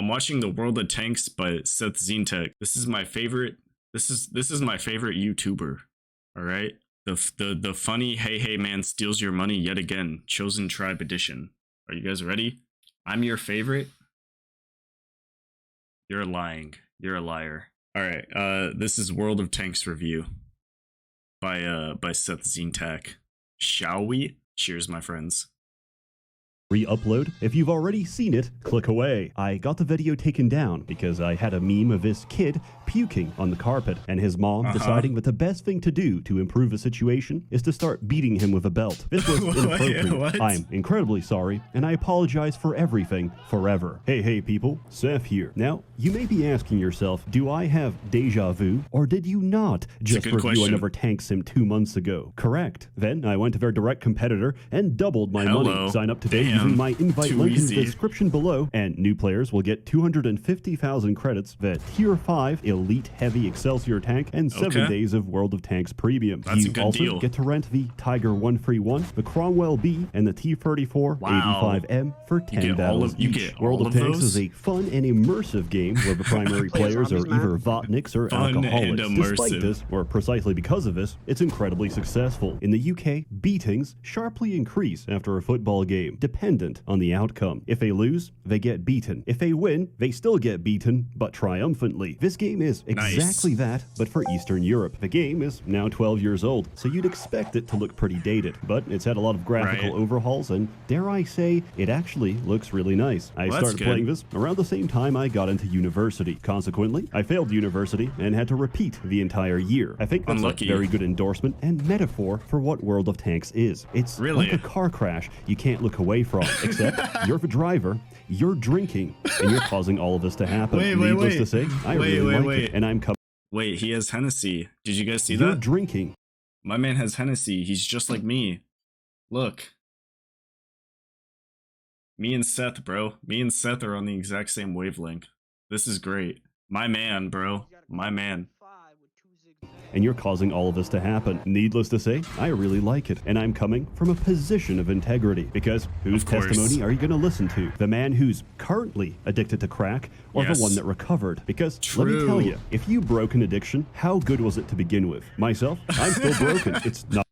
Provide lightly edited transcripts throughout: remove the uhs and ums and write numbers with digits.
I'm watching the World of Tanks by Seth Zintek. This is my favorite. This is my favorite YouTuber. All right. The funny hey man steals your money yet again. Chosen Tribe Edition. Are you guys ready? I'm your favorite. You're lying. You're a liar. All right. This is World of Tanks review by Seth Zintek. Shall we? Cheers, my friends. Reupload. If you've already seen it, click away. I got the video taken down because I had a meme of this kid puking on the carpet and his mom deciding that the best thing to do to improve the situation is to start beating him with a belt. This was inappropriate. I'm incredibly sorry, and I apologize for everything forever. Hey people, Seth here. Now, you may be asking yourself, do I have deja vu, or did you not just review another tank sim 2 months ago? Correct. Then I went to their direct competitor and doubled my money. Sign up today using my invite link in the description below, and new players will get 250,000 credits, the Tier 5 Elite Heavy Excelsior tank, and 7 days of World of Tanks Premium. That's you a good also deal. get to rent the Tiger 131, the Cromwell B, and the T-34 85M for 10 battles each. World of Tanks is a fun and immersive game where the primary players are either Vodniks or alcoholics. Despite this, or precisely because of this, it's incredibly successful. In the UK, beatings sharply increase after a football game, dependent on the outcome. If they lose, they get beaten. If they win, they still get beaten, but triumphantly. This game is exactly that, but for Eastern Europe. The game is now 12 years old, so you'd expect it to look pretty dated, but it's had a lot of graphical overhauls, and dare I say, it actually looks really nice. I started playing this around the same time I got into university. Consequently, I failed university and had to repeat the entire year. I think that's a very good endorsement and metaphor for what World of Tanks is. It's like a car crash you can't look away from, except you're the driver, you're drinking, and you're causing all of this to happen. Needless to say, I really like it, and I'm coming. Wait, he has Hennessy. Did you guys see You're that? drinking. My man has Hennessy. He's just like me. Look. Me and Seth, bro. Me and Seth are on the exact same wavelength. This is great. My man, bro. My man. And you're causing all of this to happen. Needless to say, I really like it, and I'm coming from a position of integrity, because whose testimony are you going to listen to? The man who's currently addicted to crack, or the one that recovered? Because let me tell you, if you broke an addiction, how good was it to begin with? Myself, I'm still broken. It's not.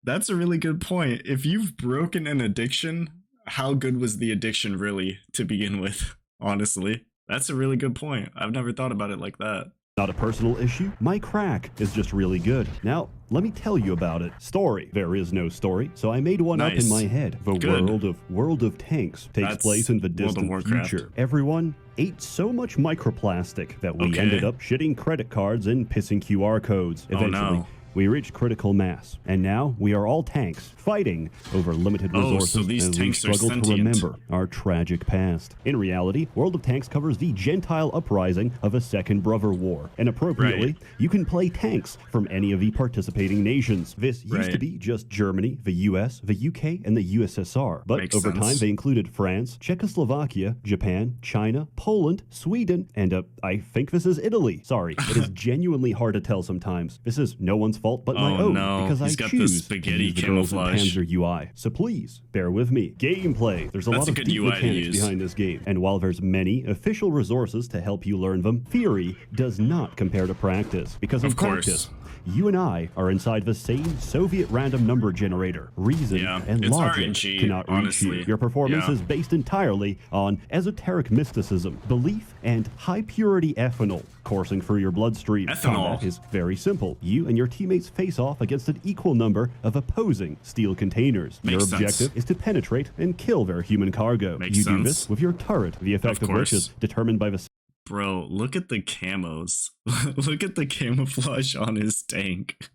That's a really good point. If you've broken an addiction, how good was the addiction really to begin with? Honestly. That's a really good point. I've never thought about it like that. Not a personal issue. My crack is just really good. Now, let me tell you about it. Story. There is no story, so I made one up in my head. The World of Tanks takes place in the distant future. Everyone ate so much microplastic that we ended up shitting credit cards and pissing QR codes. Eventually, we reached critical mass, and now we are all tanks fighting over limited resources so these as we tanks struggle to remember our tragic past. In reality, World of Tanks covers the Gentile uprising of a Second Brother War, and appropriately, you can play tanks from any of the participating nations. This used to be just Germany, the US, the UK, and the USSR, but over time they included France, Czechoslovakia, Japan, China, Poland, Sweden, and I think this is Italy. Sorry, it is genuinely hard to tell sometimes. This is no one's fault but my own, because I choose to use the girls in Panzer UI. So please, bear with me. Gameplay. There's a lot of deep mechanics behind this game, and while there's many official resources to help you learn them, theory does not compare to practice, because in practice, you and I are inside the same Soviet random number generator. Reason and logic cannot reach you. Your performance is based entirely on esoteric mysticism, belief, and high-purity ethanol coursing through your bloodstream. Combat is very simple. You and your teammates face off against an equal number of opposing steel containers. Your objective is to penetrate and kill their human cargo. You do this with your turret, the effect of which is determined by the... Bro, look at the camos. Look at the camouflage on his tank.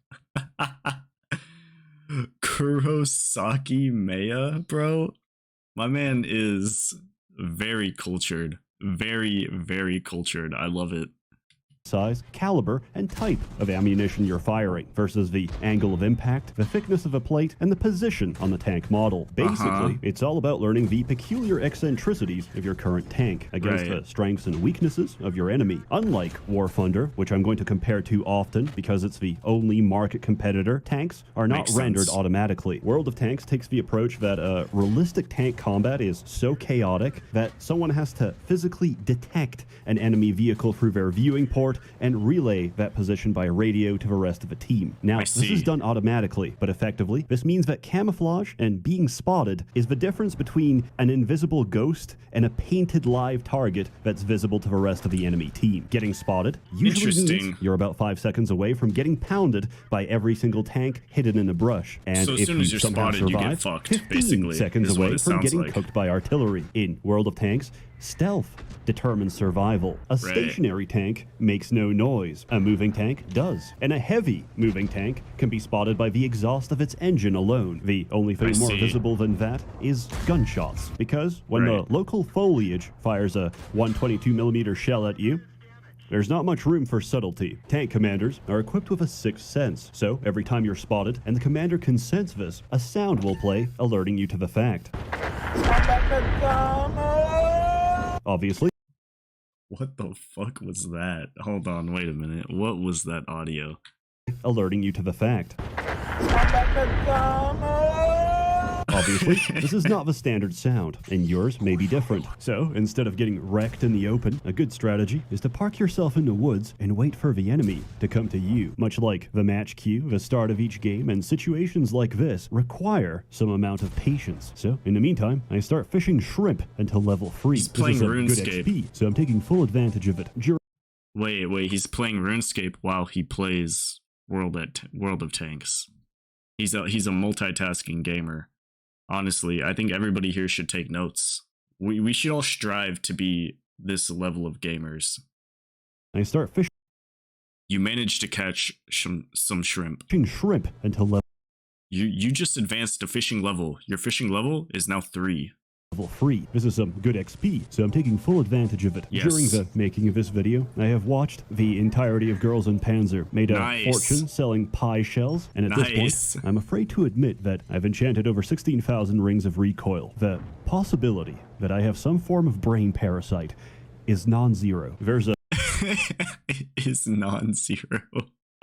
Kurosaki Maya, bro. My man is very cultured. Very, very cultured. I love it. size, caliber, and type of ammunition you're firing, versus the angle of impact, the thickness of a plate, and the position on the tank model. Basically, it's all about learning the peculiar eccentricities of your current tank against the strengths and weaknesses of your enemy. Unlike War Thunder, which I'm going to compare to often because it's the only market competitor, tanks are not rendered automatically. World of Tanks takes the approach that realistic tank combat is so chaotic that someone has to physically detect an enemy vehicle through their viewing port and relay that position by radio to the rest of the team. Now, this is done automatically, but effectively, this means that camouflage and being spotted is the difference between an invisible ghost and a painted live target that's visible to the rest of the enemy team. Getting spotted usually means you're about 5 seconds away from getting pounded by every single tank hidden in the brush. And so if you somehow spotted, survive, you get fucked, 15 basically, seconds away from getting cooked by artillery. In World of Tanks, stealth determines survival. A stationary tank makes no noise. A moving tank does. And a heavy moving tank can be spotted by the exhaust of its engine alone. The only thing more visible than that is gunshots. Because when the local foliage fires a 122mm shell at you, there's not much room for subtlety. Tank commanders are equipped with a sixth sense, so every time you're spotted and the commander can sense this, a sound will play alerting you to the fact. Obviously. What the fuck was that? Hold on, wait a minute. What was that audio? Alerting you to the fact. Obviously, this is not the standard sound, and yours may be different. So, instead of getting wrecked in the open, a good strategy is to park yourself in the woods and wait for the enemy to come to you. Much like the match queue, the start of each game, and situations like this require some amount of patience. So, in the meantime, I start fishing shrimp until level 3. He's playing RuneScape. Good XP, so I'm taking full advantage of it. Wait, he's playing RuneScape while he plays World of Tanks. He's a multitasking gamer. Honestly, I think everybody here should take notes. We should all strive to be this level of gamers. I start fishing. You managed to catch some shrimp. Shrimp until level. You just advanced to fishing level. Your fishing level is now 3. Level 3. This is some good XP, so I'm taking full advantage of it. Yes. During the making of this video, I have watched the entirety of Girls in Panzer, made a fortune selling pie shells, and at this point, I'm afraid to admit that I've enchanted over 16,000 rings of recoil. The possibility that I have some form of brain parasite is non-zero. There's a it is non-zero.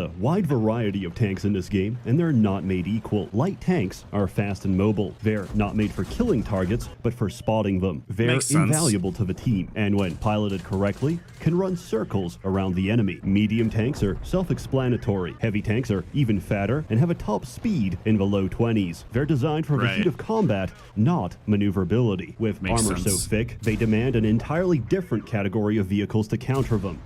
A wide variety of tanks in this game, and they're not made equal. Light tanks are fast and mobile. They're not made for killing targets, but for spotting them. They're invaluable to the team, and when piloted correctly, can run circles around the enemy. Medium tanks are self-explanatory. Heavy tanks are even fatter and have a top speed in the low 20s. They're designed for the heat of combat, not maneuverability. With armor so thick, they demand an entirely different category of vehicles to counter them.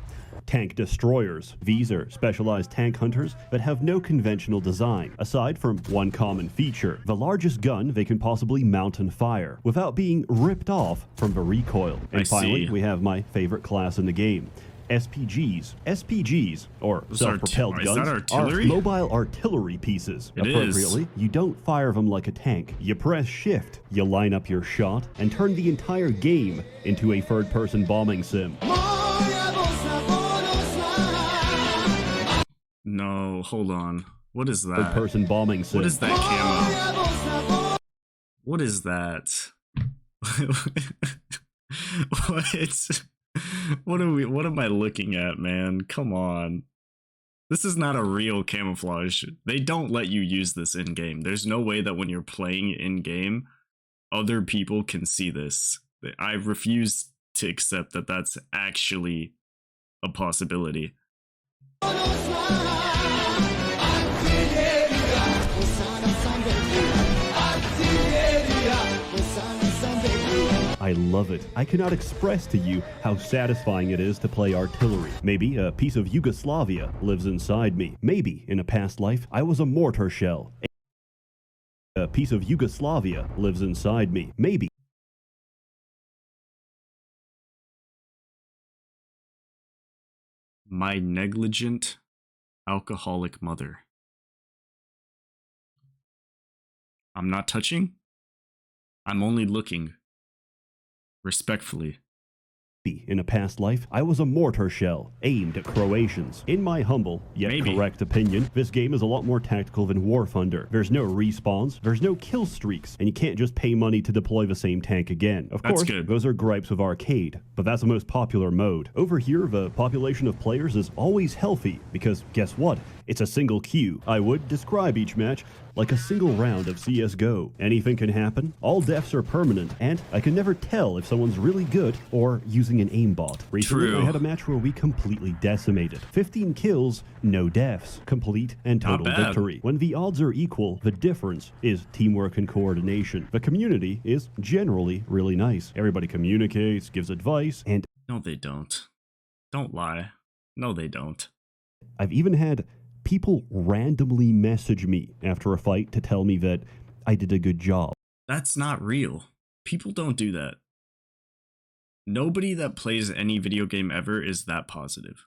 Tank destroyers. These are specialized tank hunters that have no conventional design, aside from one common feature: the largest gun they can possibly mount and fire, without being ripped off from the recoil. And finally, we have my favorite class in the game: SPGs. SPGs, or self-propelled guns, are mobile artillery pieces. Appropriately, you don't fire them like a tank. You press shift, you line up your shot, and turn the entire game into a third-person bombing sim. No, hold on. What is that? Third-person bombing sim. What is that camo? What is that? What am I looking at, man? Come on. This is not a real camouflage. They don't let you use this in-game. There's no way that when you're playing in-game, other people can see this. I refuse to accept that that's actually a possibility. I love it. I cannot express to you how satisfying it is to play artillery. Maybe a piece of Yugoslavia lives inside me. Maybe in a past life I was a mortar shell. A piece of Yugoslavia lives inside me. Maybe. My negligent, alcoholic mother. I'm not touching. I'm only looking. Respectfully. In a past life, I was a mortar shell aimed at Croatians. In my humble, yet correct opinion, this game is a lot more tactical than War Thunder. There's no respawns, there's no kill streaks, and you can't just pay money to deploy the same tank again. Of course, those are gripes of arcade, but that's the most popular mode. Over here, the population of players is always healthy, because guess what? It's a single queue. I would describe each match like a single round of CSGO. Anything can happen, all deaths are permanent, and I can never tell if someone's really good or using an aimbot. Recently, I had a match where we completely decimated. 15 kills, no deaths. Complete and total victory. When the odds are equal, the difference is teamwork and coordination. The community is generally really nice. Everybody communicates, gives advice, and... No, they don't. Don't lie. No, they don't. I've even had people randomly message me after a fight to tell me that I did a good job. That's not real. People don't do that. Nobody that plays any video game ever is that positive.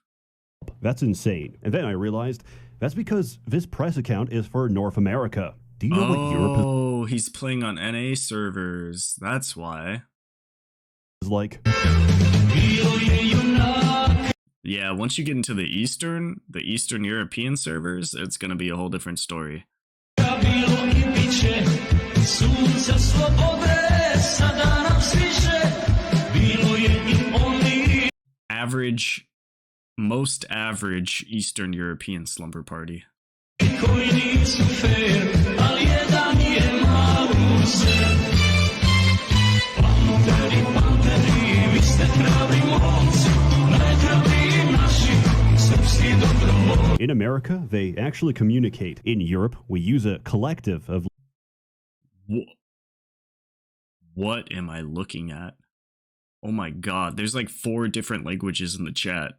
That's insane. And then I realized that's because this press account is for North America. Do you know what Europe is? Oh, he's playing on NA servers. That's why. Like... Yeah, once you get into the Eastern European servers, it's going to be a whole different story. Most average Eastern European slumber party. In America, they actually communicate. In Europe, we use a collective of... What am I looking at? Oh my god, there's like 4 different languages in the chat.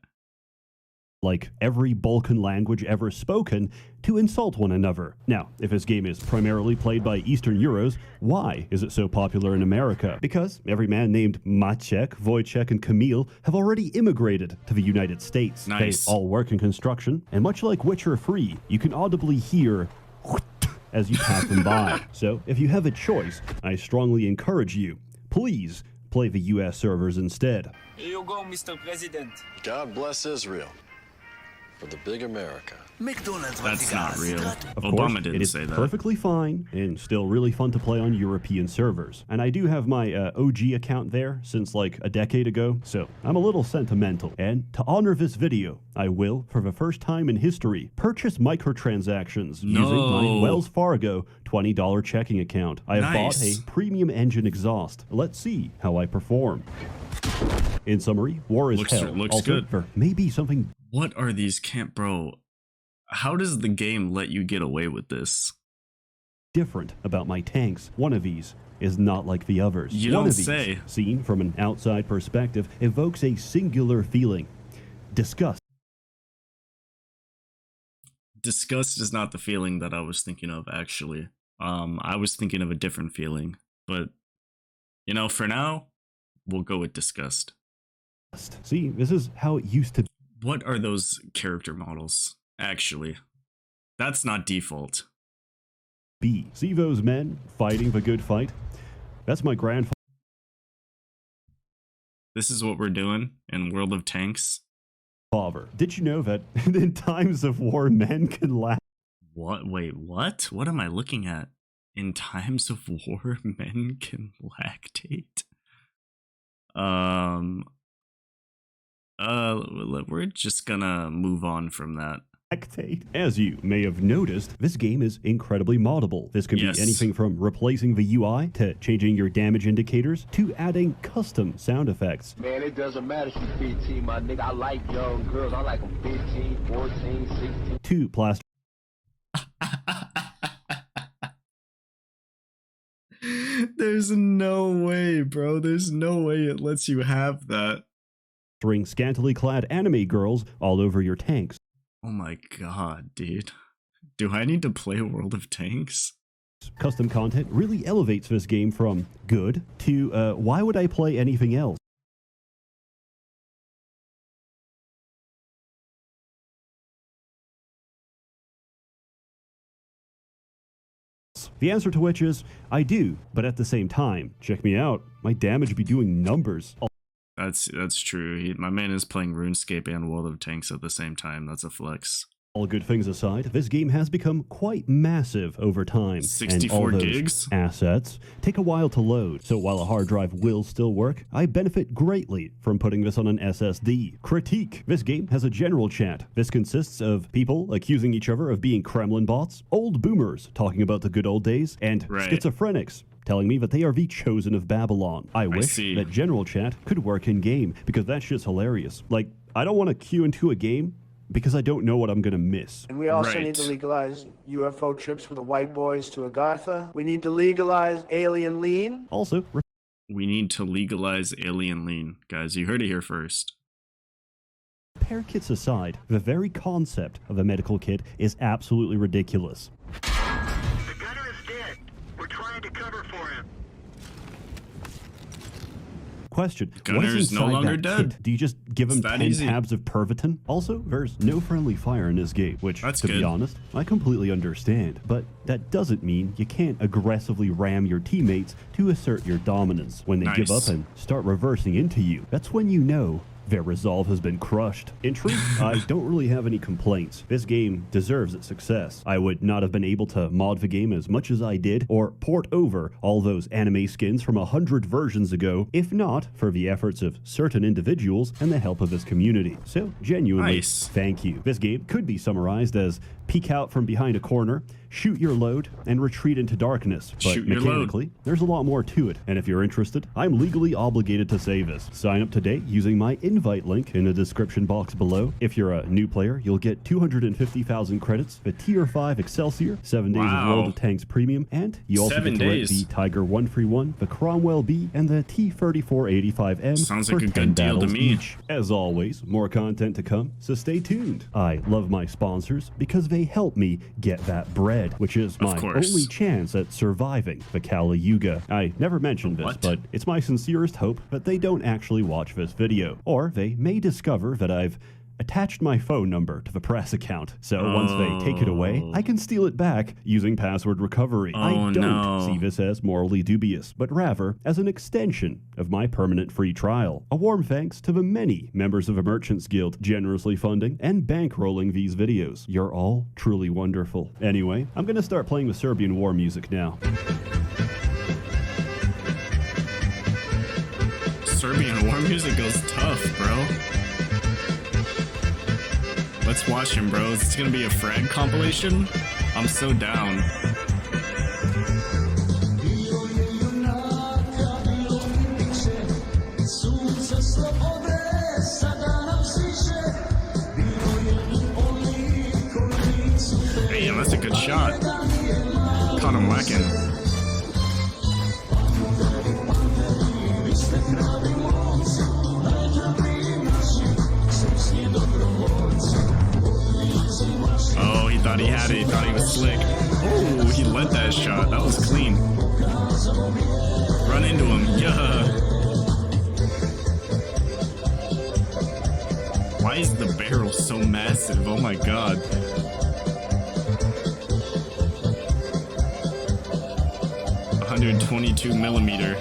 Like every Balkan language ever spoken to insult one another. Now, if this game is primarily played by Eastern Euros, why is it so popular in America? Because every man named Maciek, Wojciech, and Kamil have already immigrated to the United States. Nice. They all work in construction, and much like Witcher 3, you can audibly hear as you pass them by. So, if you have a choice, I strongly encourage you, please play the US servers instead. Here you go, Mr. President. God bless Israel. For the big America. That's not real. Of Obama course, didn't it is say that. perfectly fine and still really fun to play on European servers. And I do have my OG account there since like a decade ago, so I'm a little sentimental. And to honor this video, I will, for the first time in history, purchase microtransactions using my Wells Fargo $20 checking account. I have bought a premium engine exhaust. Let's see how I perform. In summary, war is hell. Looks also, good. There may be something... What are these bro? How does the game let you get away with this? different about my tanks. One of these is not like the others. You One don't of these, say. seen from an outside perspective, evokes a singular feeling. Disgust. Disgust is not the feeling that I was thinking of, actually. I was thinking of a different feeling. But, you know, for now, we'll go with disgust. See, this is how it used to be. What are those character models, actually? That's not default. See those men fighting the good fight? That's my grandfather. This is what we're doing in World of Tanks. Did you know that in times of war, men can laugh? What? Wait, what? What am I looking at? In times of war, men can lactate? We're just gonna move on from that. As you may have noticed, this game is incredibly moddable. This could be anything from replacing the UI to changing your damage indicators to adding custom sound effects. Man, it doesn't matter if you're 15, my nigga. I like young girls. I like them 15, 14, 16. To plaster. There's no way, bro. There's no way it lets you have that. Scantily clad anime girls all over your tanks. Oh my god, dude. Do I need to play World of Tanks? Custom content really elevates this game from good to why would I play anything else? The answer to which is, I do, but at the same time, check me out, my damage be doing numbers. That's true. My man is playing RuneScape and World of Tanks at the same time. That's a flex. All good things aside, this game has become quite massive over time. 64 and all those gigs? assets take a while to load, so while a hard drive will still work, I benefit greatly from putting this on an SSD. Critique. This game has a general chat. This consists of people accusing each other of being Kremlin bots, old boomers talking about the good old days, and schizophrenics telling me that they are the chosen of Babylon. I wish that general chat could work in-game, because that shit's hilarious. Like, I don't want to queue into a game because I don't know what I'm going to miss. And we also need to legalize UFO trips for the white boys to Agartha. We need to legalize alien lean. Also, we need to legalize alien lean. Guys, you heard it here first. Repair kits aside, the very concept of a medical kit is absolutely ridiculous. The gunner is dead. We're trying to cover for him. Question. Gunner's what is inside no longer that dead. Kit? Do you just give him 10 easy. tabs of Pervitin? Also, there's no friendly fire in this game, which, to be honest, I completely understand. But that doesn't mean you can't aggressively ram your teammates to assert your dominance. When they give up and start reversing into you, that's when you know their resolve has been crushed. In truth, I don't really have any complaints. This game deserves its success. I would not have been able to mod the game as much as I did, or port over all those anime skins from 100 versions ago, if not for the efforts of certain individuals and the help of this community. So, genuinely, thank you. This game could be summarized as peek out from behind a corner, shoot your load, and retreat into darkness. But mechanically, there's a lot more to it, and if you're interested, I'm legally obligated to say this. Sign up today using my invite link in the description box below. If you're a new player, you'll get 250,000 credits, the Tier 5 Excelsior, 7 days of World of Tanks Premium, and you also get to rent the Tiger 131, the Cromwell B, and the T-3485M Sounds for like a 10 good deal to battles me. each. As always, more content to come, so stay tuned. I love my sponsors because they help me get that bread, which is my only chance at surviving the Kali Yuga. I never mentioned this, but it's my sincerest hope that they don't actually watch this video, or they may discover that I've attached my phone number to the press account, so once they take it away, I can steal it back using password recovery. I don't see this as morally dubious, but rather as an extension of my permanent free trial. A warm thanks to the many members of the Merchants Guild generously funding and bankrolling these videos. You're all truly wonderful. Anyway, I'm gonna start playing the Serbian war music now. Serbian war music goes tough, bro. Let's watch him, bro. It's gonna be a frag compilation? I'm so down. Hey, that's a good shot. Caught him whacking. Oh, he thought he had it. He thought he was slick. Oh, he led that shot. That was clean. Run into him. Yeah. Why is the barrel so massive? Oh my god. .122 millimeter.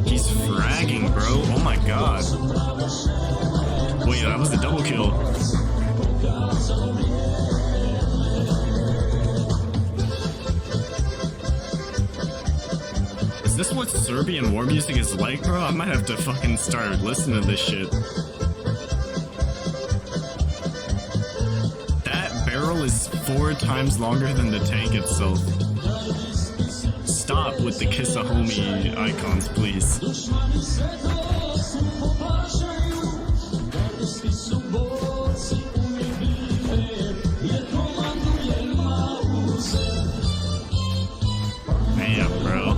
He's fragging, bro. Oh my god. Wait, that was a double kill. Is this what Serbian war music is like, bro? I might have to fucking start listening to this shit. That barrel is 4 times longer than the tank itself. Stop with the kiss a homie icons, please. Man, bro.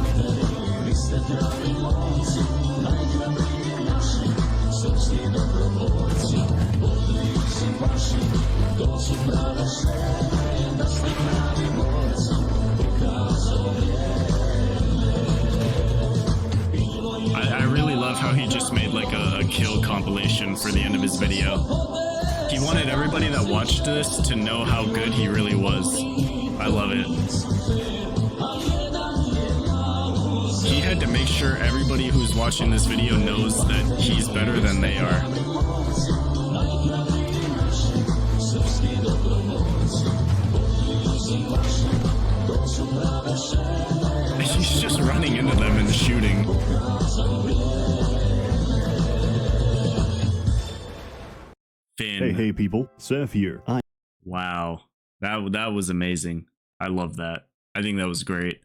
compilation for the end of his video. He wanted everybody that watched this to know how good he really was. I love it. He had to make sure everybody who's watching this video knows that he's better than they are. He's just running into them and shooting. Finn. Hey people, Seth here. Wow. That was amazing. I love that. I think that was great.